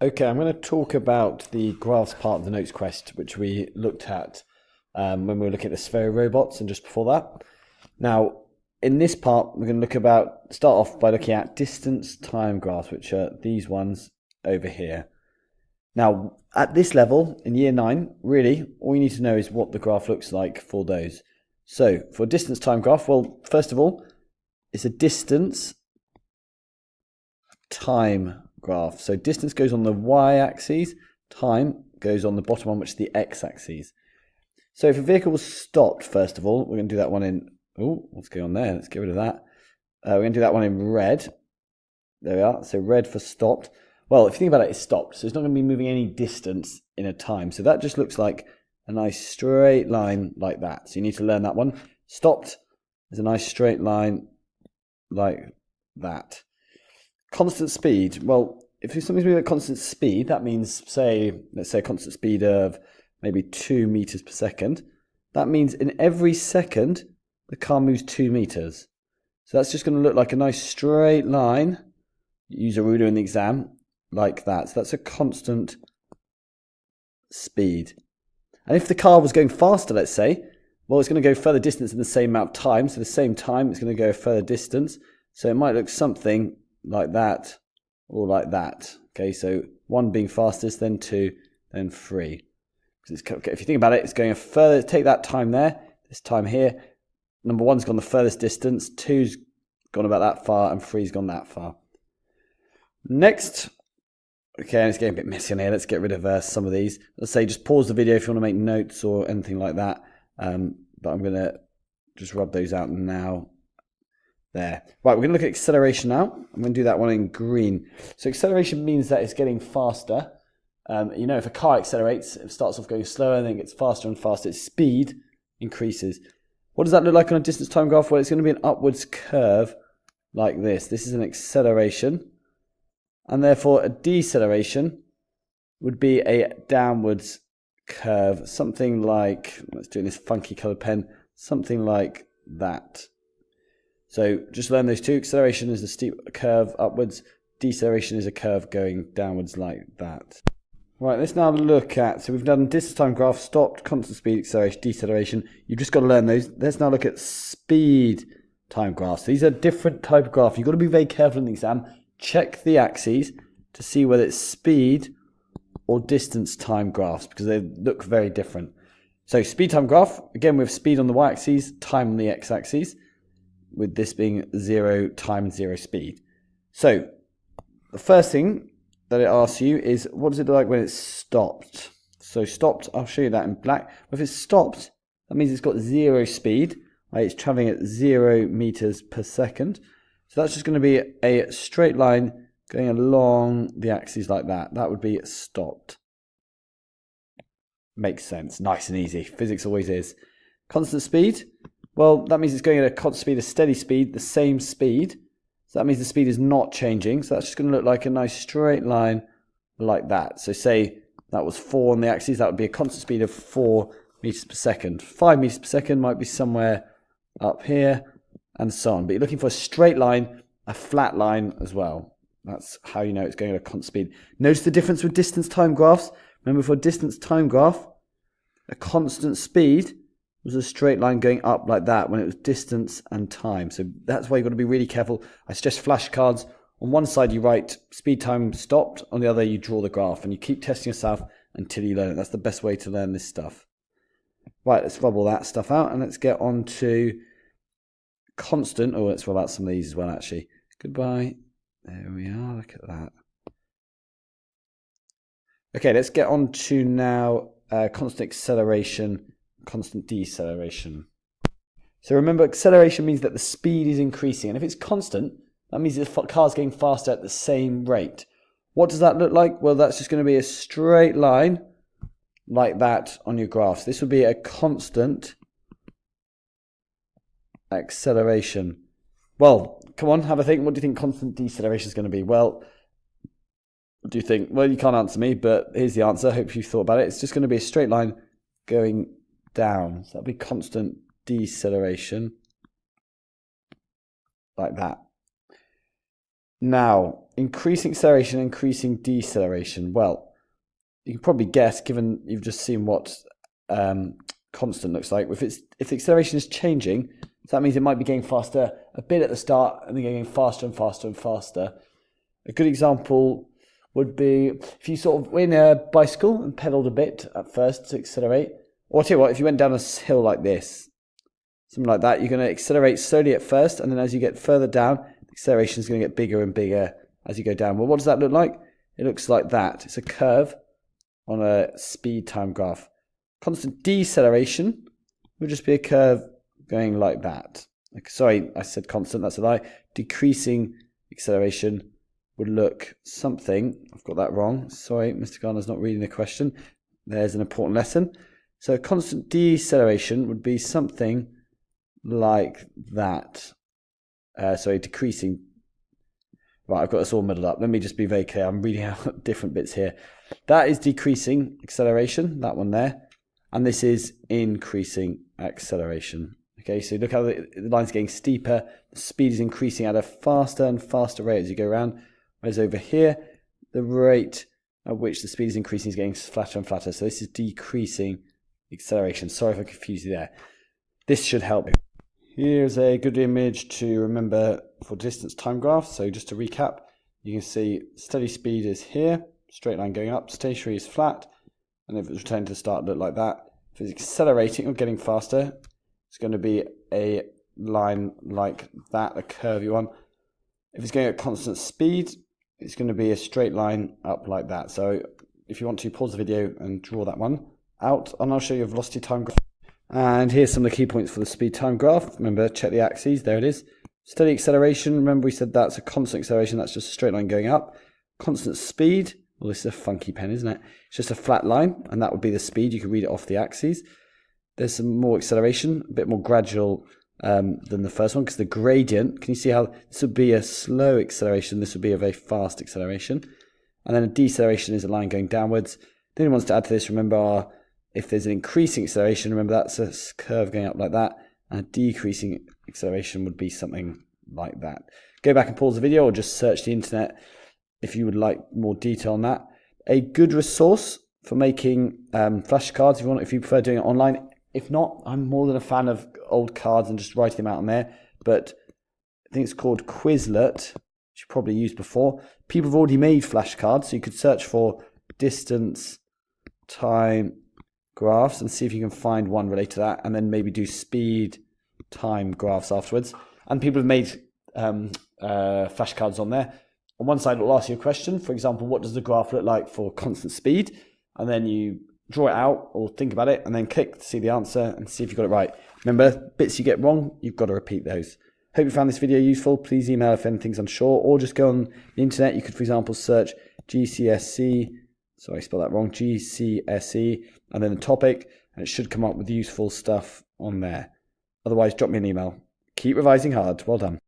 Okay, I'm going to talk about the graphs part of the NotesQuest, which we looked at when we were looking at the Sphero robots and just before that. Now, in this part, we're going to start off by looking at distance time graphs, which are these ones over here. Now, at this level, in year 9, really, all you need to know is what the graph looks like for those. So, for a distance time graph, well, first of all, it's a distance time graph. So distance goes on the y-axis, time goes on the bottom one, which is the x-axis. So if a vehicle was stopped, first of all, we're going to do that one in, oh, what's going on there? Let's get rid of that. We're going to do that one in red. There we are. So red for stopped. Well, if you think about it, it's stopped. So it's not going to be moving any distance in a time. So that just looks like a nice straight line like that. So you need to learn that one. Stopped is a nice straight line like that. Constant speed. Well, if something's moving at constant speed, that means, let's say a constant speed of maybe 2 meters per second. That means in every second, the car moves 2 meters. So that's just going to look like a nice straight line. Use a ruler in the exam, like that. So that's a constant speed. And if the car was going faster, let's say, well, it's going to go further distance in the same amount of time. So the same time, it's going to go further distance. So it might look something like that or like that. Okay, so 1 being fastest, then 2, then 3. If you think about it, it's going a further, take that time there, this time here. Number 1's gone the furthest distance, 2's gone about that far, and 3's gone that far. Next, okay, it's getting a bit messy on here. Let's get rid of some of these. Let's say just pause the video if you want to make notes or anything like that. But I'm going to just rub those out now. There. Right, we're going to look at acceleration now. I'm going to do that one in green. So acceleration means that it's getting faster. If a car accelerates, it starts off going slower and then gets faster and faster. Its speed increases. What does that look like on a distance time graph? Well, it's going to be an upwards curve like this. This is an acceleration. And therefore, a deceleration would be a downwards curve. Something like, let's do this funky colored pen, something like that. So just learn those two. Acceleration is a steep curve upwards. Deceleration is a curve going downwards like that. Right, let's now look at, so we've done distance time graph, stopped, constant speed, acceleration, deceleration. You've just got to learn those. Let's now look at speed time graphs. These are different type of graph. You've got to be very careful in the exam. Check the axes to see whether it's speed or distance time graphs because they look very different. So speed time graph, again we have speed on the y-axis, time on the x-axis, with this being 0 time and 0 speed. So the first thing that it asks you is, what does it look like when it's stopped? So stopped, I'll show you that in black. If it's stopped, that means it's got 0 speed. Right? It's traveling at 0 meters per second. So that's just going to be a straight line going along the axis like that. That would be stopped. Makes sense. Nice and easy. Physics always is. Constant speed. Well, that means it's going at a constant speed, a steady speed, the same speed. So that means the speed is not changing. So that's just going to look like a nice straight line like that. So say that was 4 on the axis. That would be a constant speed of 4 meters per second. 5 meters per second might be somewhere up here and so on. But you're looking for a straight line, a flat line as well. That's how you know it's going at a constant speed. Notice the difference with distance time graphs. Remember, for a distance time graph, a constant speed was a straight line going up like that when it was distance and time. So that's why you've got to be really careful. I suggest flashcards. On one side you write speed time stopped, on the other you draw the graph, and you keep testing yourself until you learn it. That's the best way to learn this stuff. Right, let's rub all that stuff out and let's get on to constant. Oh, let's rub out some of these as well actually. Goodbye. There we are, look at that. Okay, let's get on to now constant acceleration, constant deceleration. So remember, acceleration means that the speed is increasing. And if it's constant, that means the car's getting faster at the same rate. What does that look like? Well, that's just going to be a straight line like that on your graphs. This would be a constant acceleration. Well, come on, have a think. What do you think constant deceleration is going to be? Well, what do you think? Well, you can't answer me, but here's the answer. I hope you thought about it. It's just going to be a straight line going down. So that'll be constant deceleration like that. Now, increasing acceleration, increasing deceleration. Well, you can probably guess, given you've just seen what constant looks like. If the acceleration is changing, so that means it might be getting faster a bit at the start and then getting faster and faster and faster. A good example would be if you sort of were in a bicycle and pedaled a bit at first to accelerate. Or I'll tell you what, if you went down a hill like this, something like that, you're going to accelerate slowly at first, and then as you get further down, the acceleration is going to get bigger and bigger as you go down. Well, what does that look like? It looks like that. It's a curve on a speed time graph. Constant deceleration would just be a curve going like that. Sorry, I said constant, that's a lie. Decreasing acceleration would look something, I've got that wrong. Sorry, Mr. Garner's not reading the question. There's an important lesson. So constant deceleration would be something like that. Sorry, decreasing. Right, I've got this all muddled up. Let me just be very clear. I'm reading out different bits here. That is decreasing acceleration, that one there. And this is increasing acceleration. Okay, so look how the line's getting steeper. The speed is increasing at a faster and faster rate as you go around. Whereas over here, the rate at which the speed is increasing is getting flatter and flatter. So this is decreasing acceleration. Sorry if I confused you there. This should help you. Here's a good image to remember for distance time graphs. So just to recap, you can see steady speed is here, straight line going up, stationary is flat, and if it's returning to the start, look like that. If it's accelerating or getting faster, it's going to be a line like that, a curvy one. If it's going at constant speed, it's going to be a straight line up like that. So if you want to, pause the video and draw that one out, and I'll show you a velocity time graph. And here's some of the key points for the speed time graph. Remember, check the axes, there it is. Steady acceleration, remember we said that's a constant acceleration, that's just a straight line going up. Constant speed, well this is a funky pen, isn't it? It's just a flat line, and that would be the speed, you can read it off the axes. There's some more acceleration, a bit more gradual than the first one, because the gradient, can you see how this would be a slow acceleration, this would be a very fast acceleration. And then a deceleration is a line going downwards. The only ones to add to this, remember, are if there's an increasing acceleration, remember that's a curve going up like that, and a decreasing acceleration would be something like that. Go back and pause the video or just search the internet if you would like more detail on that. A good resource for making flashcards if you prefer doing it online. If not, I'm more than a fan of old cards and just writing them out on there, but I think it's called Quizlet, which you've probably used before. People have already made flashcards, so you could search for distance, time, graphs and see if you can find one related to that, and then maybe do speed time graphs afterwards. And people have made flashcards on there. On one side, it'll ask you a question. For example, what does the graph look like for constant speed? And then you draw it out or think about it, and then click to see the answer and see if you got it right. Remember, bits you get wrong, you've got to repeat those. Hope you found this video useful. Please email if anything's unsure, or just go on the internet. You could, for example, search GCSE. Sorry, I spelled that wrong. GCSE, and then the topic, and it should come up with useful stuff on there. Otherwise, drop me an email. Keep revising hard. Well done.